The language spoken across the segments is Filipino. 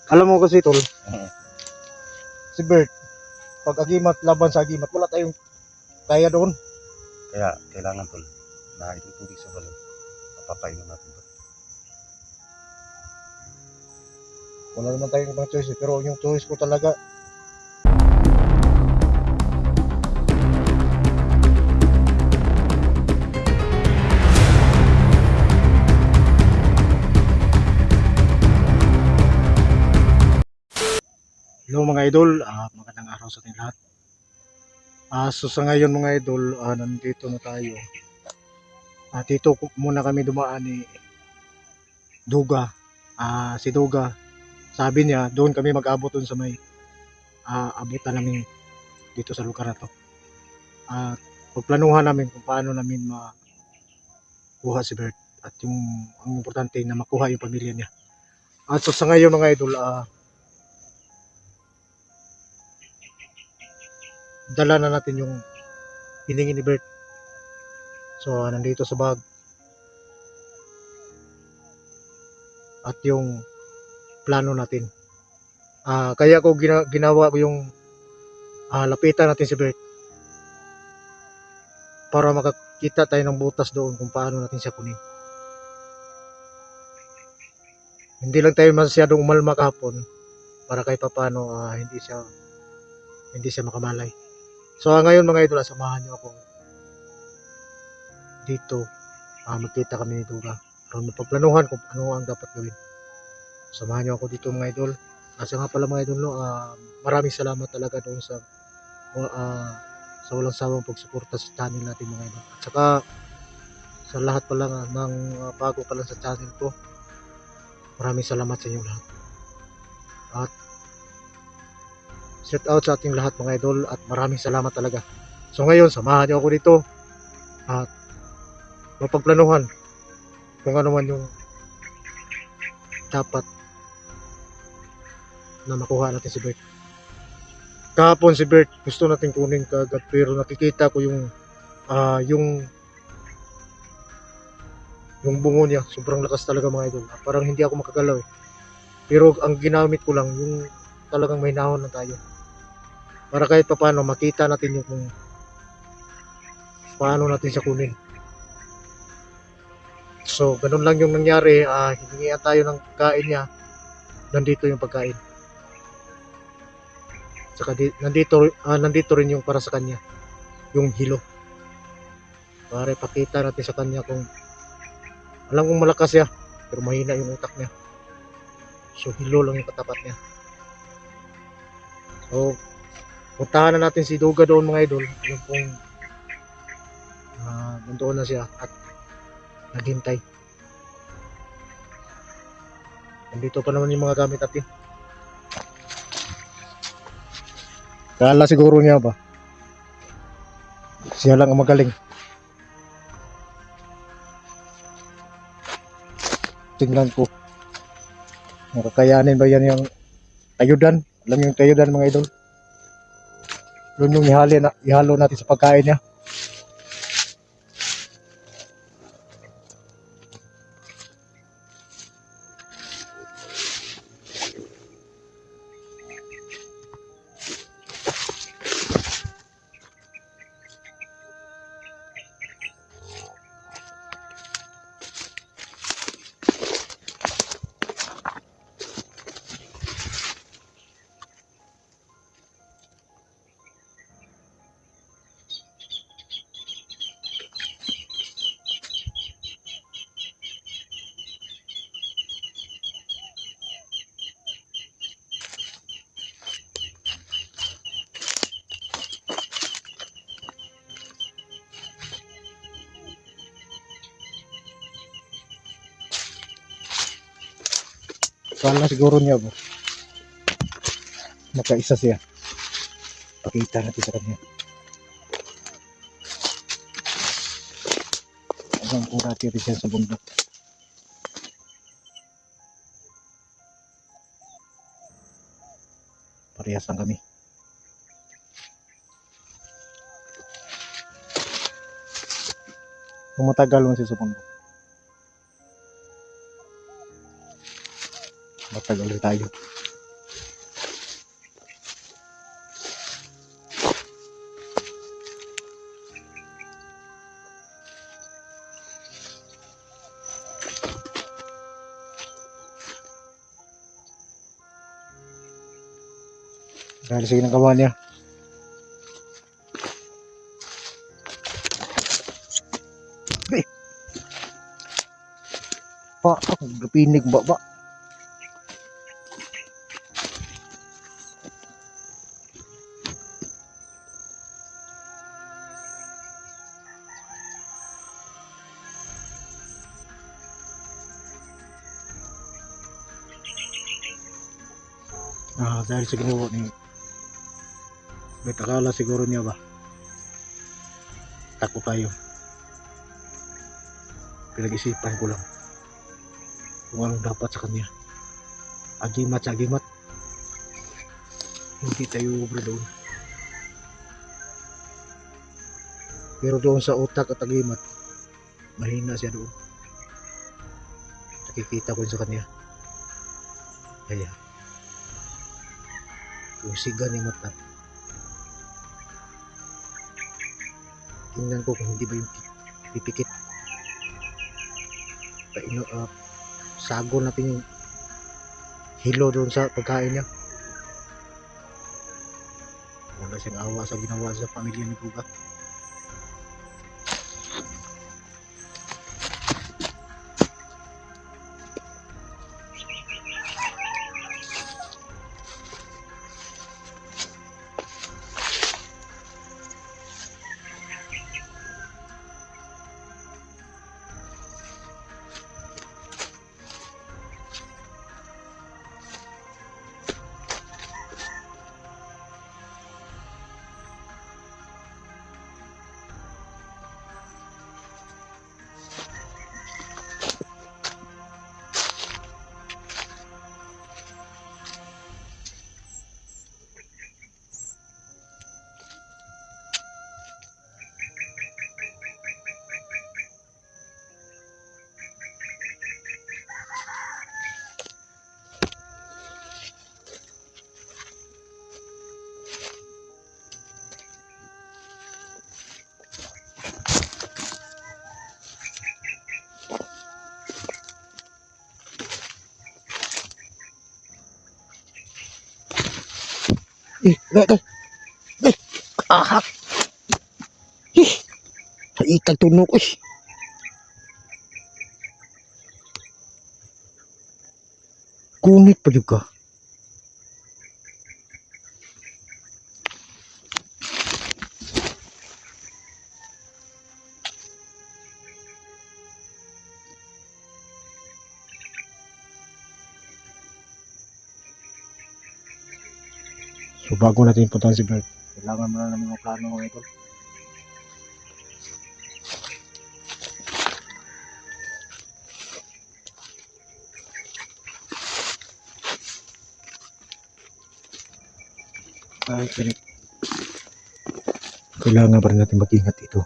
Alam mo kasi tol, Oo. si Bert, pag agimat, laban sa agimat, wala tayong kaya doon. Kaya kailangan tol na itong tubig sa balon. Papapainom natin to. Wala naman tayong ibang choice pero yung choice ko talaga, hello mga idol, magandang araw sa ating lahat. So sa ngayon mga idol, nandito na tayo. Dito muna kami dumaan ni Duga. Si Duga, sabi niya doon kami mag-abot doon sa may abutan namin dito sa lugar na to. Pagplanuhan namin kung paano namin makuha si Bert at yung ang importante na makuha yung pamilya niya. So sa ngayon mga idol, dala na natin yung hiningi ni Bert. So nandito sa bag at yung plano natin. Kaya ko ginawa ko yung lapitan natin si Bert para makakita tayo ng butas doon kung paano natin siya kunin. Hindi lang tayo masyadong umalma kahapon para kahit paano hindi siya makamalay. So ngayon mga idol, samahan niyo ako dito. Magkita kami ni Duga para mapagplanuhan kung ano ang dapat gawin. Samahan niyo ako dito mga idol. Kasi nga pala mga idol, no, maraming salamat talaga doon sa walang sawang pagsuporta sa channel natin mga idol. At saka sa lahat pala ng bago pa lang sa channel ko, maraming salamat sa inyo lahat. At shout out sa ating lahat mga idol at maraming salamat talaga. So ngayon, samahan niyo ako dito at mapagplanuhan kung ano man yung dapat na makuha natin si Bert. Kahapon si Bert gusto natin kunin kaagad pero nakikita ko yung bungo niya, sobrang lakas talaga mga idol. Parang hindi ako makagalaw eh. Pero ang ginamit ko lang yung talagang may nahon na tayo. Para kahit paano makita natin yung kung paano natin siya kunin. So ganun lang yung nangyari, hiningian tayo ng kain niya. Nandito yung pagkain. Saka nandito rin yung para sa kanya, yung hilo. Para ipakita natin sa kanya kung alam kong malakas siya pero mahina yung utak niya. So hilo lang yung katapat niya. So puntahan na natin si Duga doon mga idol. Yung kung nandoon na siya at naghintay. Nandito pa naman yung mga gamit natin. Kala siguro niya ba siya lang ang magaling. Tingnan ko makakayanin ba yan yung kayudan. Alam yung kayudan mga idol, yun yung ihalo natin sa pagkain niya. Kala siguro niya ba makaisa siya. Pakita natin sa kanya. Hanggang kung natin siya sa bundok. Parehas lang kami. Kung matagal mo siya sa bundok, matagal rin tayo. Dahil sa ginagawa niya. Pa, ako gapinig ba ba? Dahil sa ginawa ni may akala siguro niya ba tako tayo, pinag-isipan ko lang kung anong dapat sa kanya. Agimat sa agimat, hindi tayo ubra doon, pero doon sa utak at agimat mahina siya doon. Nakikita ko yun sa kanya, kaya yung siga ni mata, tingnan ko kung hindi ba yung pipikit. Sago natin yung hilo doon sa pagkain niya. Wala siyang awa sa ginawa sa pamilya ni Kuga. Ahak. Sa itag tunok kunit pa juga. So bago natin puntahan si Bert, kailangan mo na namin mga plano mga ito. Kailangan pa rin natin mag-ingat ito.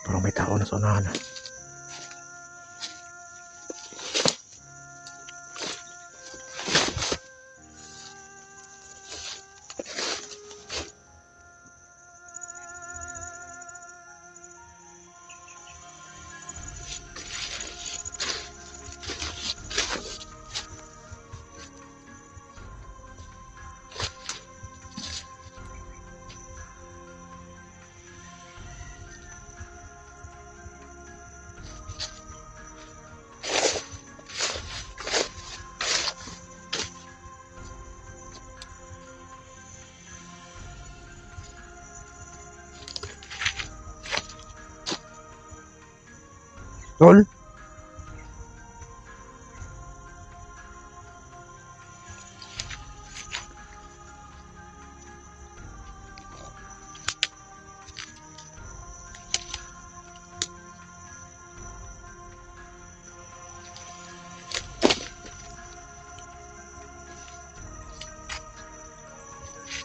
Parang may tao na sa unahan. Tol?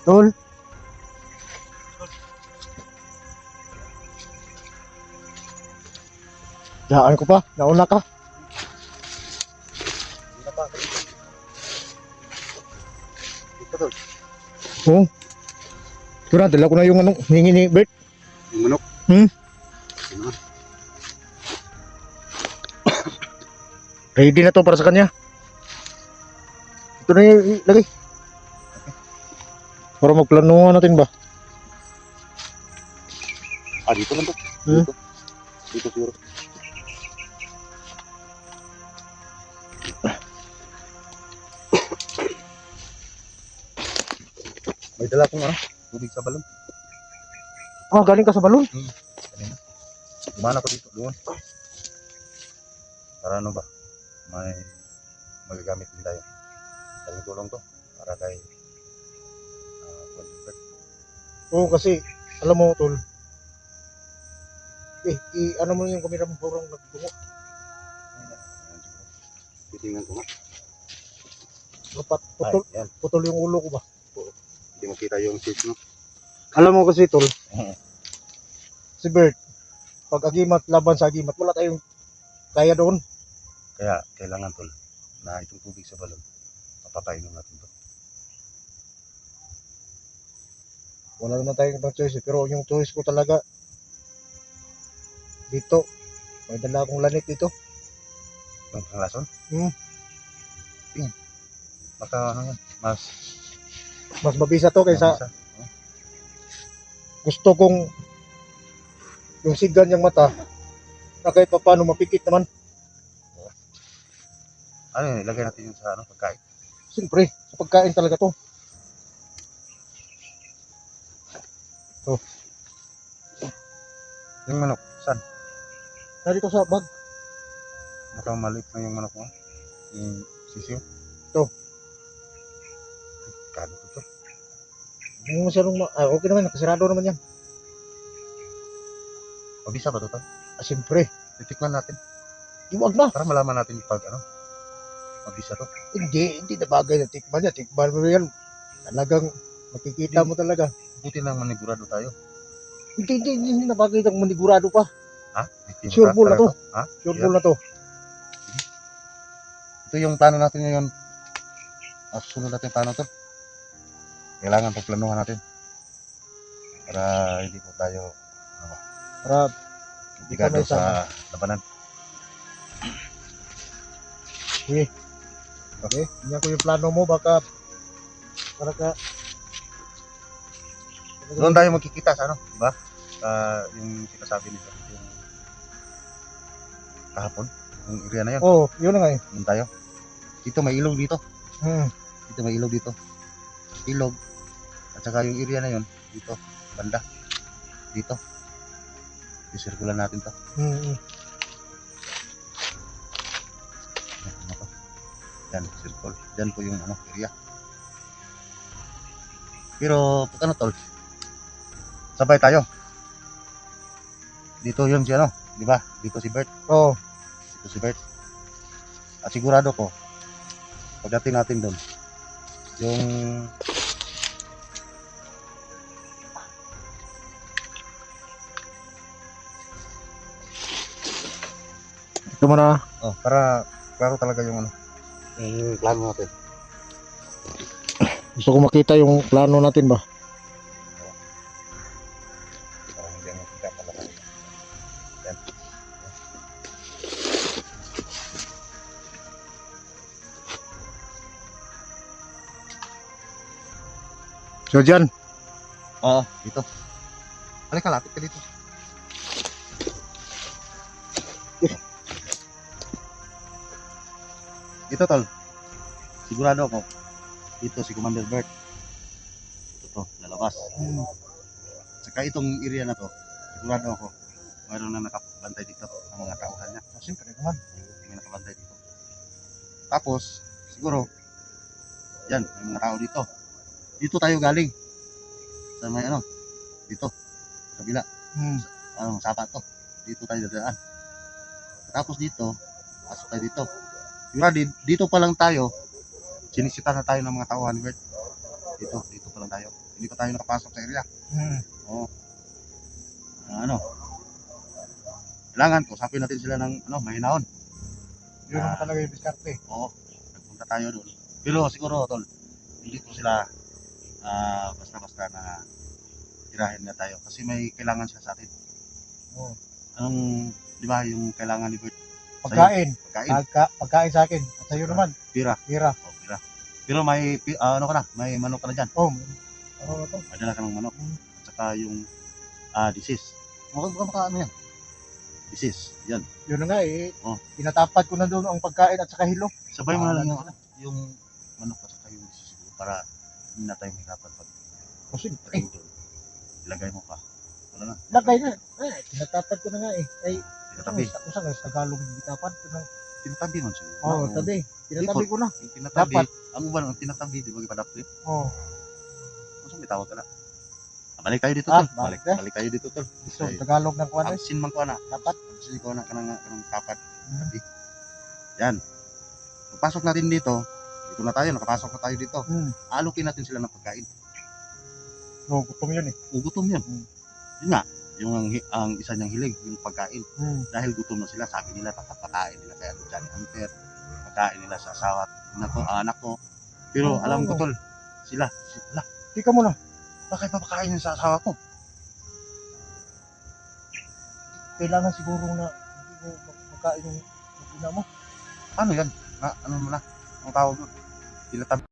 Tol. Diyaan ko pa. Nauna ka. Hindi na pa. Dito tol. Oo. Tura, dala ko na yung ano, hingi ni Bert. Yung manok. Hmm? Ano? Ready na to para sa kanya. Ito na yung lagay. Para magplanuhan natin ba? Ah, dito lang to. Hmm? Dito. Dito siguro. May dala akong ano, tubig sa balon. Ah, galing ka sa balon? Kanina. Gumana ko dito, doon. Para ano ba? May magagamit din tayo. Daling tulong to. Para kay Convert. Oo, kasi, alam mo, tol. Ano mo yung kamera mo, parang nagdungo. Titingnan ko nga. Putol, Ay, yan. putol yung ulo ko ba? Hindi makita yung seat no. Alam mo kasi, tol, si Bert, pag agimat, laban sa agimat, wala tayong kaya doon. Kaya kailangan tol na itong tubig sa balon. Papapainom natin to. Wala naman tayong ibang choice, pero yung choice ko talaga, dito, may dala akong lanit dito. Yung panglason? Hmm. Tingin. Baka ano yan, mas Mas mabisa to kaysa mabisa. gusto kong yung sigan niyang mata na kahit pa paano mapikit naman. Ano yun, ilagay natin yung sa ano, pagkain. Siyempre, sa pagkain talaga to. Yung manok, saan? Narito sa bag. Baka maliit na yung manok mo. Yung sisiyo. Ito. Kano to. Yung masyadong okay naman, nakasirado naman yan. Mabisa ba to? Siyempre, Titikman natin. iwag na. Para malaman natin pag ano, mabisa to. Hindi na bagay na tikman niya. Tikman mo yan. Talagang makikita mo talaga. Buti lang manigurado tayo. Hindi na bagay ng manigurado pa. Ha? Sure ball na to. Ha? Sure Yeah. ball na to. Ito yung plano natin ngayon. Susunod natin plano to. Kailangan pagplanuhan natin. Para hindi po tayo Para bigado may sa labanan. okay, yan ko yung plano mo. Baka para ka Doon tayo magkikita sa ano, diba? Yung sinasabi nito, yung kahapon, yung area na yun. oh, yun na nga eh. Doon tayo. Dito may ilog dito. Hmm. Dito may ilog dito. Ilog. At saka yung area na yun, dito, banda. Dito. Isirkulan natin to. Hmm. Ano to? Yan, circle. Yan po yung ano, area. Pero, pag ano tol, sabay tayo. Dito yun si ano, di ba? Dito si Bert. Oh, Dito si Bert. At sigurado ko, pagdating natin doon, yung ito mo na. para klaro talaga yung ano, yung plano natin. Gusto ko makita yung plano natin ba? Para hindi mo kita talaga. Yan. So dyan. Oo, dito. Halika, lapit ka dito. Dito tol. Sigurado ako. Dito si Commander Bert. Ito, lalabas. Saka itong area na to, sigurado ako, mayroon na nakabantay dito ng mga tauhan niya. Siyempre naman. May nakabantay dito. Tapos, siguro, yan, may mga tao dito. Dito tayo galing. Sa may ano, dito, sa kabila. Anong sapat to. Dito tayo dadaan. Tapos dito, pasok tayo dito. Siguro, dito pa lang tayo, sinisita na tayo ng mga tauhan, Bert. Dito pa lang tayo. Hindi pa tayo nakapasok sa area. Oo. Ano, kailangan kausapin natin sila ng mahinaon. Yun naman talaga yung diskarte. Oo, nagpunta tayo doon. Pero siguro, tol, hindi ko sila basta-basta na tirahin na tayo kasi may kailangan sila sa atin. Oo. Anong, di ba, yung kailangan ni Bert? Pagkain. Pagkain, Pagkain sa akin. At sa'yo naman, pira. pira. O, pira. Pero may, ano ka na, may manok ka na dyan. Oh, ano na to? May dala ka ng manok. At saka yung disease. Maka ano yan? Disease, yan. Yun na nga eh. Oh. Tinatapat ko na doon ang pagkain at saka hilo. Sabay mo na lang yung manok at saka yung disease siguro para hindi na tayo mahirapan pag Kasi, doon. Ilagay mo pa. Wala na. lagay na. Tinatapat ko na nga eh. Ay, Tinatabi. kung saan sa Tagalog yung bitapat? Tinatabi man siguro. Oo, tabi. Tinatabi ko na. Yung tinatabi. Dapat. Ang uban, ang tinatabi, di ba ipadapit? Oo. Masang may tawag ka na. Balik tayo dito, Ah, tol. balik Balik tayo dito, tol. So, Tagalog ng kuwan eh. Absin man ko na. Dapat. Absin ko na kanang kapat. Yan. Pagpasok natin dito na tayo, nakapasok na tayo dito. Alukin natin sila ng pagkain. No, gutom yun eh. Gutom yan. Yun nga, yung ang isa niyang hiling, yung pagkain. Dahil gutom na sila, sabi nila, pagkain nila kaya Johnny Hunter, pagkain nila sa asawa anak ko. Pero alam ko, tol, sila, Tika mo na. bakit papakain niya sa asawa ko? Kailangan siguro na hindi mo magkain yung ina mo. Ano yan? Ano mo na? Ang tawag doon? Tinatabi.